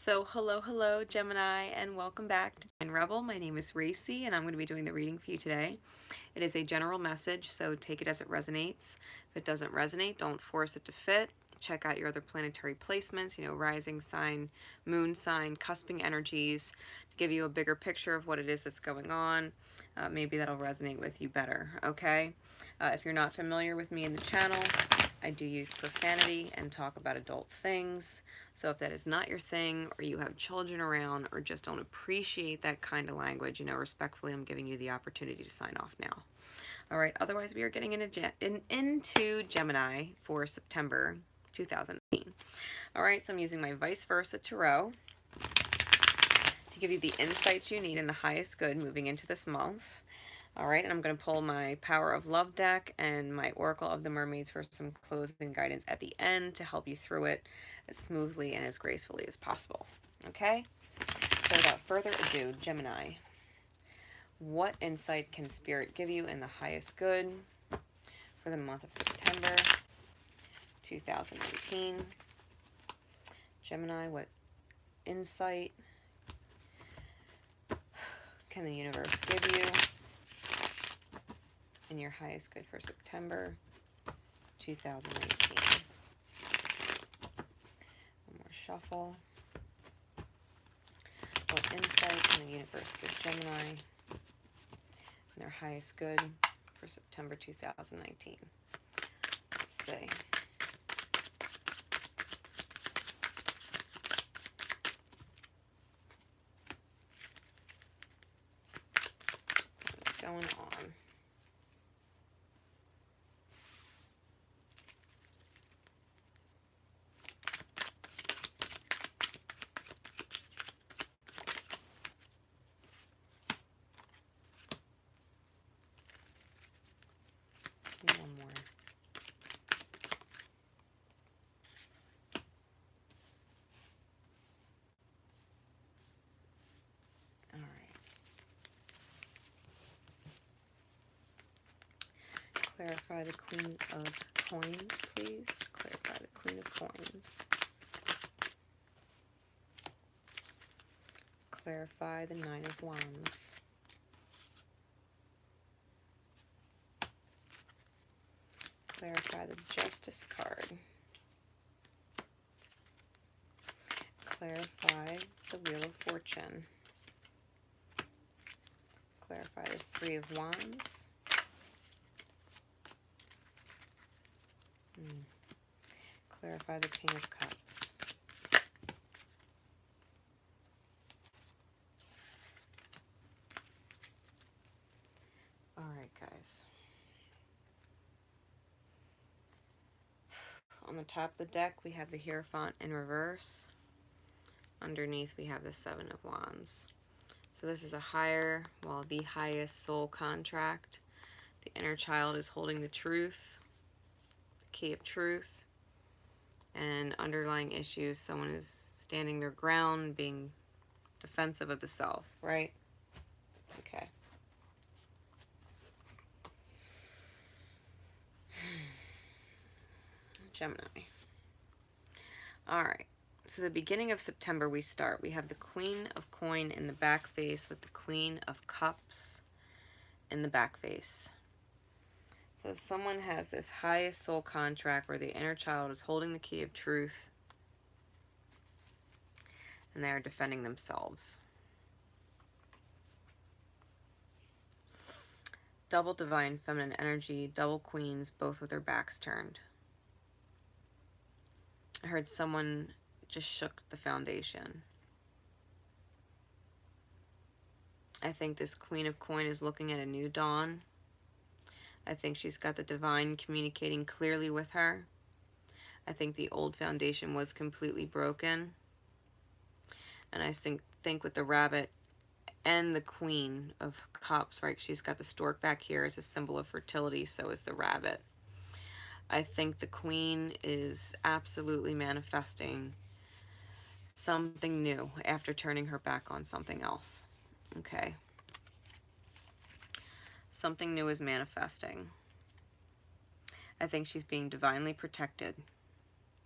So hello Gemini, and welcome back to Divine Rebel. My name is Racey and I'm going to be doing the reading for you today. It is a general message, so take it as it resonates. If it doesn't resonate, don't force it to fit. Check out your other planetary placements, rising sign, moon sign, cusping energies, to give you a bigger picture of what it is that's going on. Maybe that'll resonate with you better, okay? If you're not familiar with me in the channel, I do use profanity and talk about adult things. So if that is not your thing, or you have children around, or just don't appreciate that kind of language, respectfully, I'm giving you the opportunity to sign off now. All right, otherwise we are getting into Gemini for September 2018. All right, so I'm using my Vice Versa Tarot to give you the insights you need in the highest good moving into this month. All right, and I'm going to pull my Power of Love deck and my Oracle of the Mermaids for some closing guidance at the end to help you through it as smoothly and as gracefully as possible. Okay, so without further ado, Gemini, what insight can Spirit give you in the highest good for the month of September 2018? Gemini, what insight can the universe give you in your highest good for September 2018? One more shuffle. What insight can the universe give Gemini in their highest good for September 2019? Let's see. What's going on? One more. All right. Clarify the Queen of Coins, please. Clarify the Queen of Coins. Clarify the Nine of Wands. Clarify the Justice card. Clarify the Wheel of Fortune. Clarify the Three of Wands. Clarify the King of Cups. All right, guys. On the top of the deck, we have the Hierophant in reverse. Underneath, we have the Seven of Wands. So this is a higher, well, the highest soul contract. The inner child is holding the truth, the key of truth, and underlying issues. Someone is standing their ground, being defensive of the self, right? Okay. Gemini. All right. So the beginning of September we start. We have the Queen of Coin in the back face with the Queen of Cups in the back face. So if someone has this highest soul contract where the inner child is holding the key of truth and they are defending themselves. Double divine feminine energy, double queens, both with their backs turned. I heard someone just shook the foundation. I think this Queen of Coin is looking at a new dawn. I think she's got the divine communicating clearly with her. I think the old foundation was completely broken. And I think with the rabbit and the Queen of Cups, right? She's got the stork back here as a symbol of fertility, so is the rabbit. I think the Queen is absolutely manifesting something new after turning her back on something else. Okay. Something new is manifesting. I think she's being divinely protected.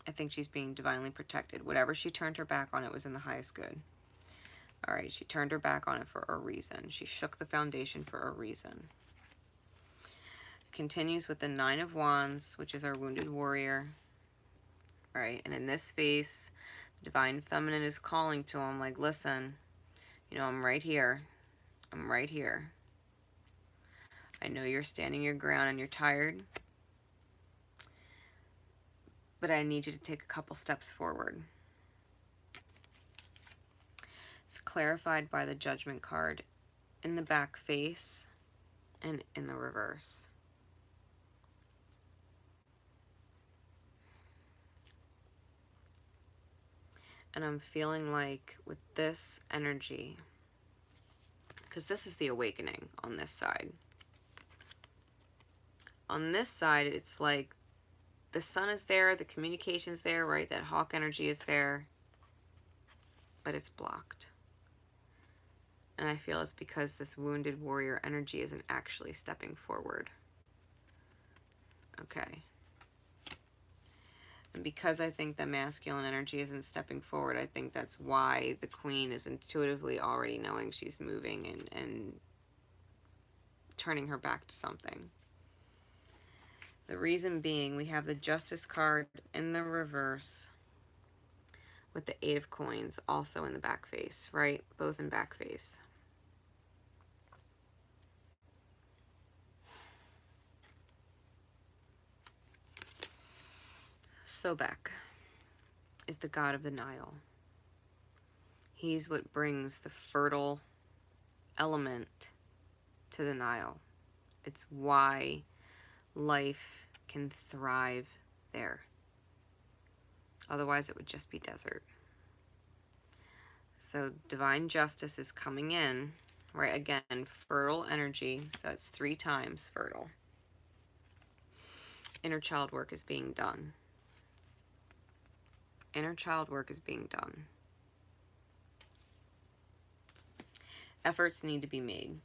I think she's being divinely protected. Whatever she turned her back on, it was in the highest good. All right, she turned her back on it for a reason. She shook the foundation for a reason. Continues with the Nine of Wands, which is our wounded warrior. All right, and in this phase, the Divine Feminine is calling to him, like, listen, you know, I'm right here. I'm right here. I know you're standing your ground and you're tired, but I need you to take a couple steps forward. It's clarified by the Judgment card in the back face and in the reverse. And I'm feeling like with this energy, because this is the awakening on this side. On this side, it's like the sun is there, the communication's there, right? That hawk energy is there, but it's blocked. And I feel it's because this wounded warrior energy isn't actually stepping forward. Okay. And because I think the masculine energy isn't stepping forward, I think that's why the queen is intuitively already knowing she's moving and turning her back to something. The reason being, we have the Justice card in the reverse with the Eight of Coins also in the back face, right? Both in back face. Sobek is the god of the Nile. He's what brings the fertile element to the Nile. It's why life can thrive there. Otherwise, it would just be desert. So divine justice is coming in, right? Again, fertile energy, so it's 3 times fertile. Inner child work is being done. Inner child work is being done. Efforts need to be made.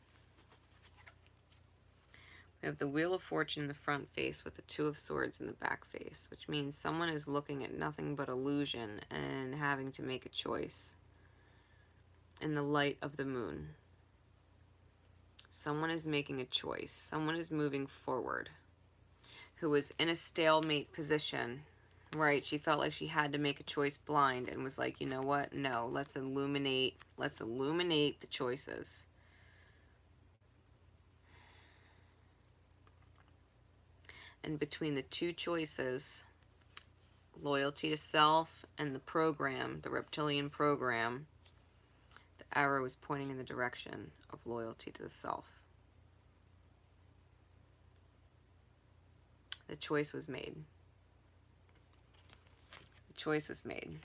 We have the Wheel of Fortune in the front face with the Two of Swords in the back face, which means someone is looking at nothing but illusion and having to make a choice in the light of the moon. Someone is making a choice. Someone is moving forward who was in a stalemate position, right? She felt like she had to make a choice blind and was like, you know what? No, let's illuminate the choices. And between the two choices, loyalty to self and the program, the reptilian program, the arrow is pointing in the direction of loyalty to the self. The choice was made. The choice was made.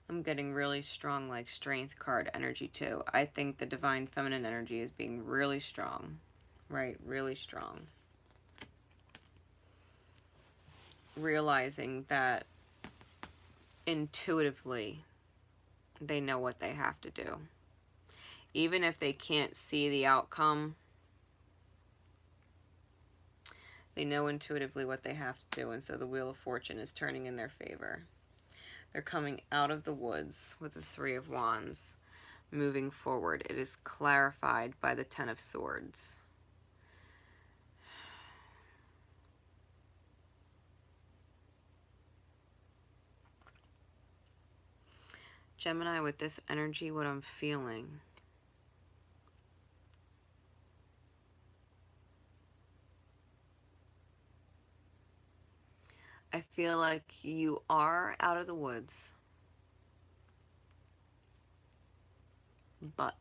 I'm getting really strong, like, strength card energy too. I think the divine feminine energy is being really strong, right? Really strong. Realizing that intuitively they know what they have to do. Even if they can't see the outcome, they know intuitively what they have to do, and so the Wheel of Fortune is turning in their favor. They're coming out of the woods with the Three of Wands, moving forward. It is clarified by the Ten of Swords. Gemini, with this energy, what I'm feeling, I feel like you are out of the woods, but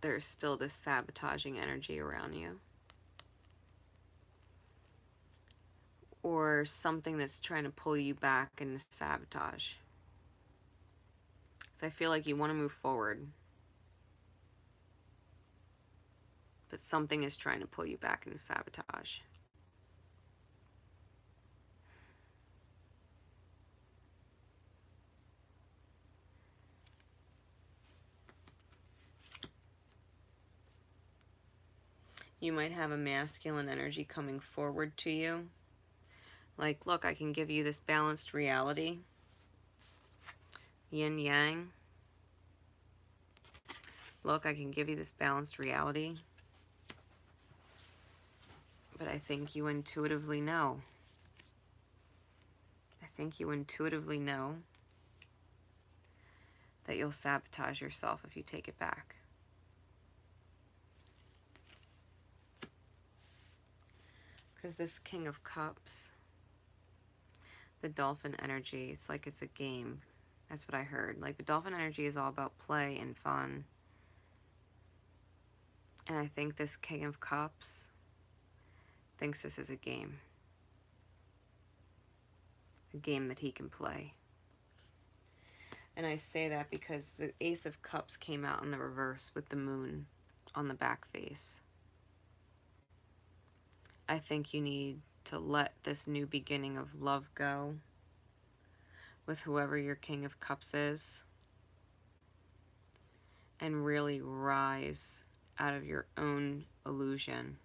there's still this sabotaging energy around you. Or something that's trying to pull you back into sabotage. So I feel like you want to move forward, but something is trying to pull you back into sabotage. You might have a masculine energy coming forward to you. Like, look, I can give you this balanced reality. Yin yang. Look, I can give you this balanced reality. But I think you intuitively know. I think you intuitively know that you'll sabotage yourself if you take it back. Because this King of Cups, the dolphin energy, it's like it's a game. That's what I heard. Like, the dolphin energy is all about play and fun. And I think this King of Cups thinks this is a game. A game that he can play. And I say that because the Ace of Cups came out in the reverse with the moon on the back face. I think you need to let this new beginning of love go with whoever your King of Cups is, and really rise out of your own illusion.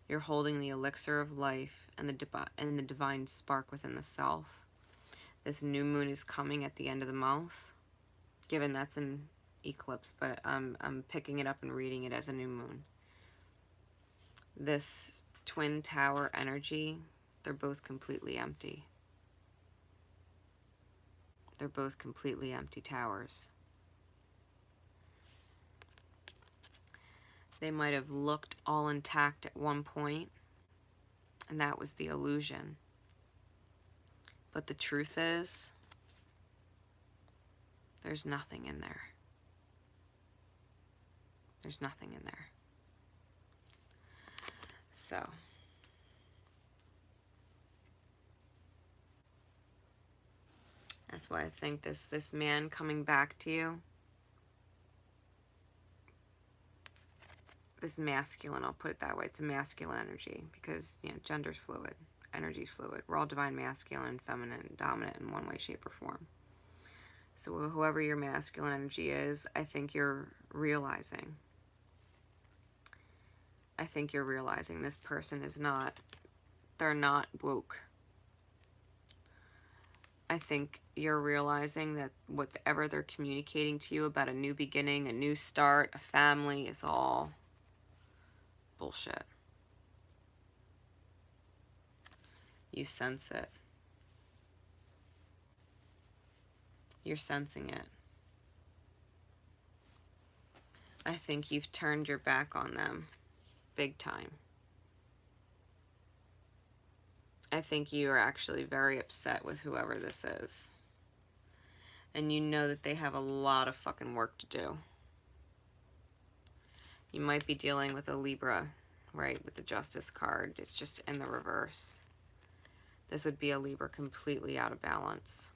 You're holding the elixir of life and the divine spark within the self. This new moon is coming at the end of the month, given that's an eclipse, but I'm picking it up and reading it as a new moon. This twin tower energy, they're both completely empty. They're both completely empty towers. They might have looked all intact at one point, and that was the illusion. But the truth is, there's nothing in there. There's nothing in there. So, that's why I think this man coming back to you, this masculine, I'll put it that way, it's a masculine energy, because, you know, gender's fluid, energy's fluid. We're all divine masculine, feminine, dominant in one way, shape, or form. So whoever your masculine energy is, I think you're realizing. I think you're realizing this person is not, they're not woke. I think you're realizing that whatever they're communicating to you about a new beginning, a new start, a family, is all bullshit. You sense it. You're sensing it. I think you've turned your back on them big time. I think you are actually very upset with whoever this is. And you know that they have a lot of fucking work to do. You might be dealing with a Libra, right, with the Justice card. It's just in the reverse. This would be a Libra completely out of balance.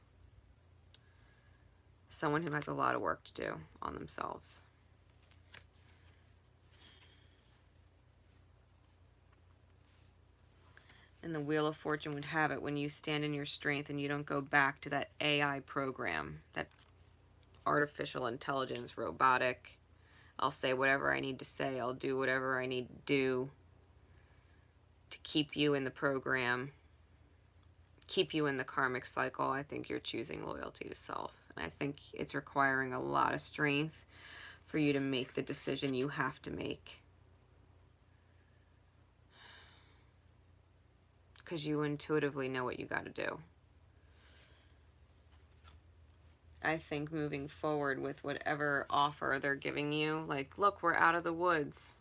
Someone who has a lot of work to do on themselves. And the Wheel of Fortune would have it, when you stand in your strength and you don't go back to that AI program, that artificial intelligence, robotic, I'll say whatever I need to say, I'll do whatever I need to do to keep you in the program, keep you in the karmic cycle. I think you're choosing loyalty to self. And I think it's requiring a lot of strength for you to make the decision you have to make. Because you intuitively know what you got to do. I think moving forward with whatever offer they're giving you, like, look, we're out of the woods.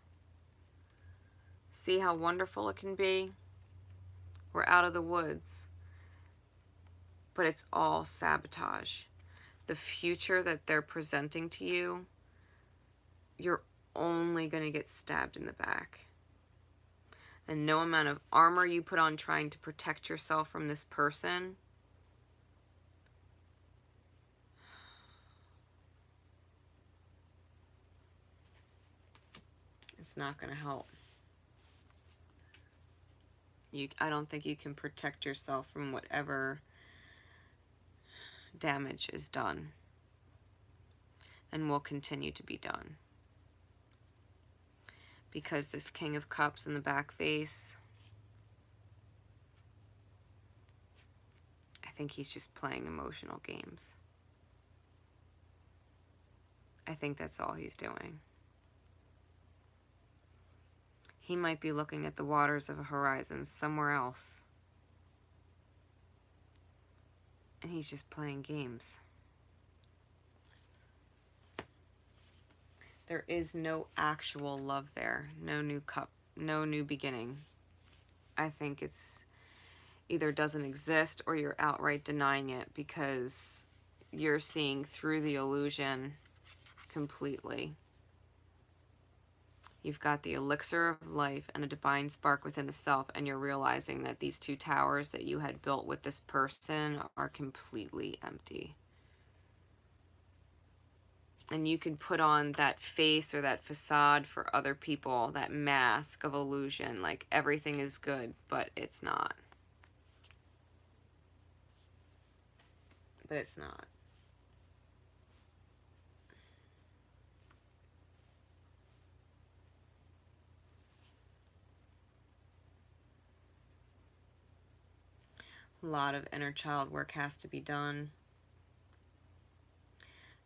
See how wonderful it can be? We're out of the woods. But it's all sabotage. The future that they're presenting to you, you're only going to get stabbed in the back. And no amount of armor you put on trying to protect yourself from this person, it's not going to help. I don't think you can protect yourself from whatever damage is done and will continue to be done. because this King of Cups in the back face, I think he's just playing emotional games. I think that's all he's doing. He might be looking at the waters of a horizon somewhere else, and he's just playing games. There is no actual love there, no new cup, no new beginning. I think it's either doesn't exist or you're outright denying it because you're seeing through the illusion completely. You've got the elixir of life and a divine spark within the self, and you're realizing that these two towers that you had built with this person are completely empty. And you can put on that face or that facade for other people, that mask of illusion, like everything is good, but it's not. But it's not. A lot of inner child work has to be done.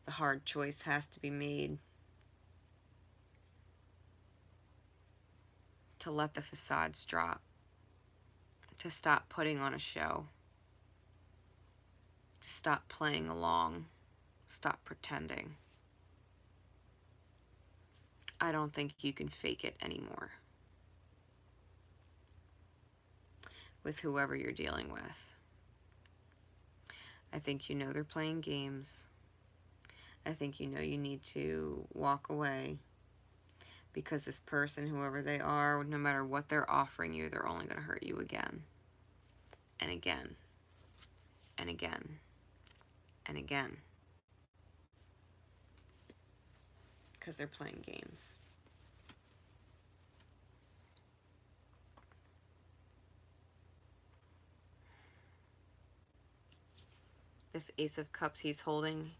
The hard choice has to be made to let the facades drop, to stop putting on a show, to stop playing along, stop pretending. I don't think you can fake it anymore with whoever you're dealing with. I think you know they're playing games. I think you know you need to walk away because this person, whoever they are, no matter what they're offering you, they're only going to hurt you again and again and again and again because they're playing games. This Ace of Cups he's holding,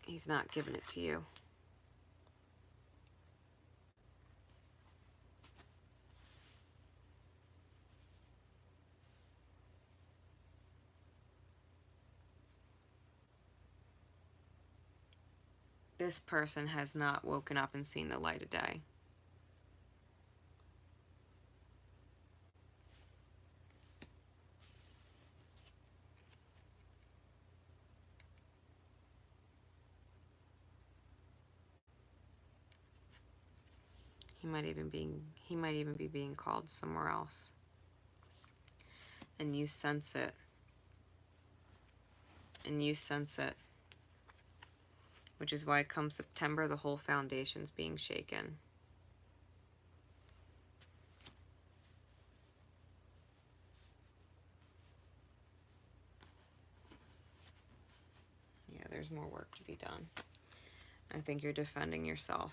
he's not giving it to you. This person has not woken up and seen the light of day. He might even be being called somewhere else. And you sense it. And you sense it. Which is why come September, the whole foundation's being shaken. Yeah, there's more work to be done. I think you're defending yourself,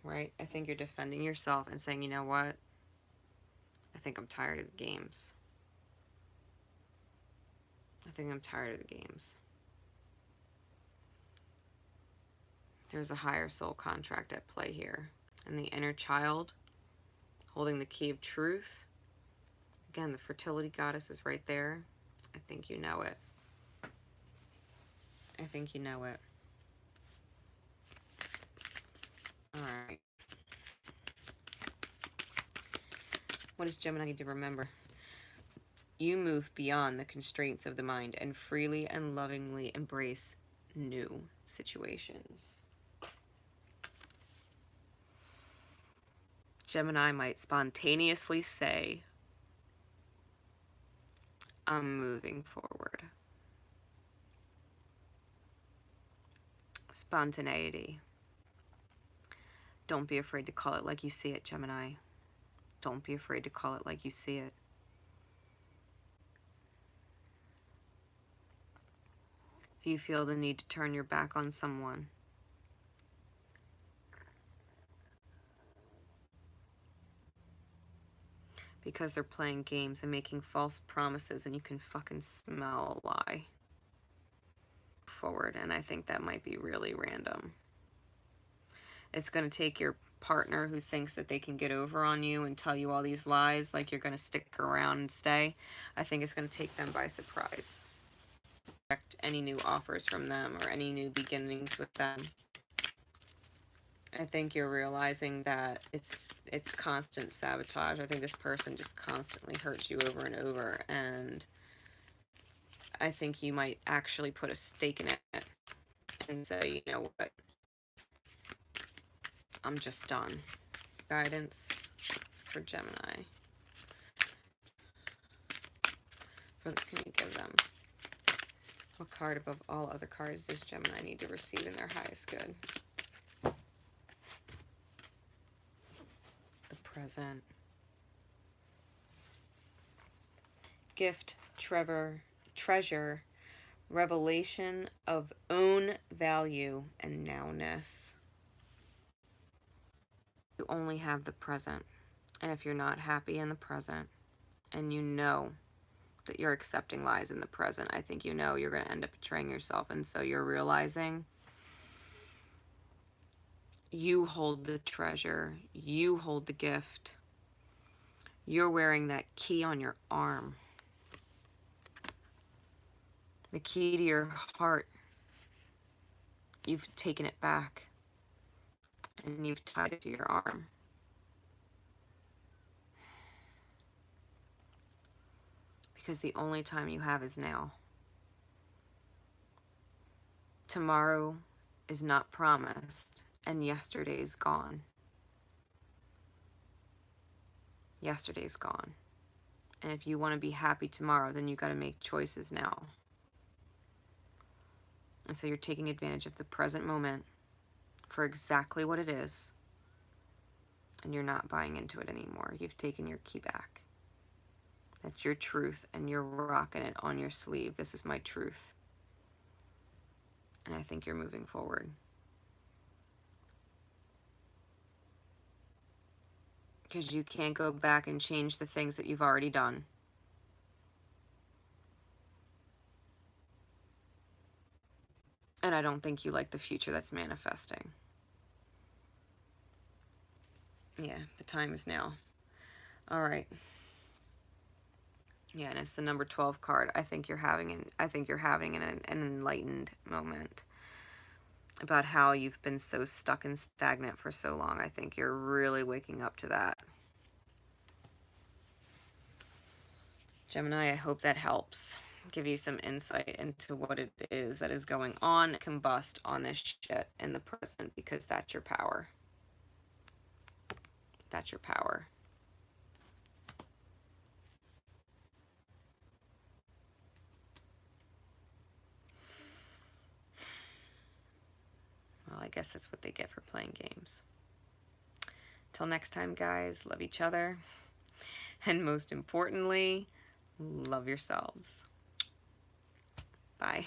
right? I think you're defending yourself and saying, you know what? I think I'm tired of the games. I think I'm tired of the games. There's a higher soul contract at play here. And the inner child holding the key of truth. Again, the fertility goddess is right there. I think you know it. I think you know it. All right. What does Gemini need to remember? You move beyond the constraints of the mind and freely and lovingly embrace new situations. Gemini might spontaneously say, I'm moving forward. Spontaneity. Don't be afraid to call it like you see it, Gemini. Don't be afraid to call it like you see it. If you feel the need to turn your back on someone, because they're playing games and making false promises and you can fucking smell a lie forward, and I think that might be really random. It's going to take your partner who thinks that they can get over on you and tell you all these lies like you're going to stick around and stay, I think it's going to take them by surprise. Any new offers from them or any new beginnings with them. I think you're realizing that it's constant sabotage. I think this person just constantly hurts you over and over, and I think you might actually put a stake in it and say, you know what, I'm just done. Guidance for Gemini. What else can you give them? What card above all other cards does Gemini need to receive in their highest good? The present. Gift, treasure, revelation of own value and nowness. You only have the present. And if you're not happy in the present, and you know that you're accepting lies in the present, I think you know you're going to end up betraying yourself. And so you're realizing you hold the treasure, you hold the gift. You're wearing that key on your arm. The key to your heart. You've taken it back and you've tied it to your arm. Because the only time you have is now. Tomorrow is not promised, and yesterday's gone. Yesterday's gone. And if you want to be happy tomorrow, then you got to make choices now. And so you're taking advantage of the present moment for exactly what it is, and you're not buying into it anymore. You've taken your key back. That's your truth, and you're rocking it on your sleeve. This is my truth. And I think you're moving forward. Because you can't go back and change the things that you've already done. And I don't think you like the future that's manifesting. Yeah, the time is now. All right. Yeah, and it's the number 12 card. I think you're having an enlightened moment about how you've been so stuck and stagnant for so long. I think you're really waking up to that. Gemini, I hope that helps give you some insight into what it is that is going on. Combust on this shit in the present, because that's your power. That's your power. Well, I guess that's what they get for playing games. Till next time, guys, love each other. And most importantly, love yourselves. Bye.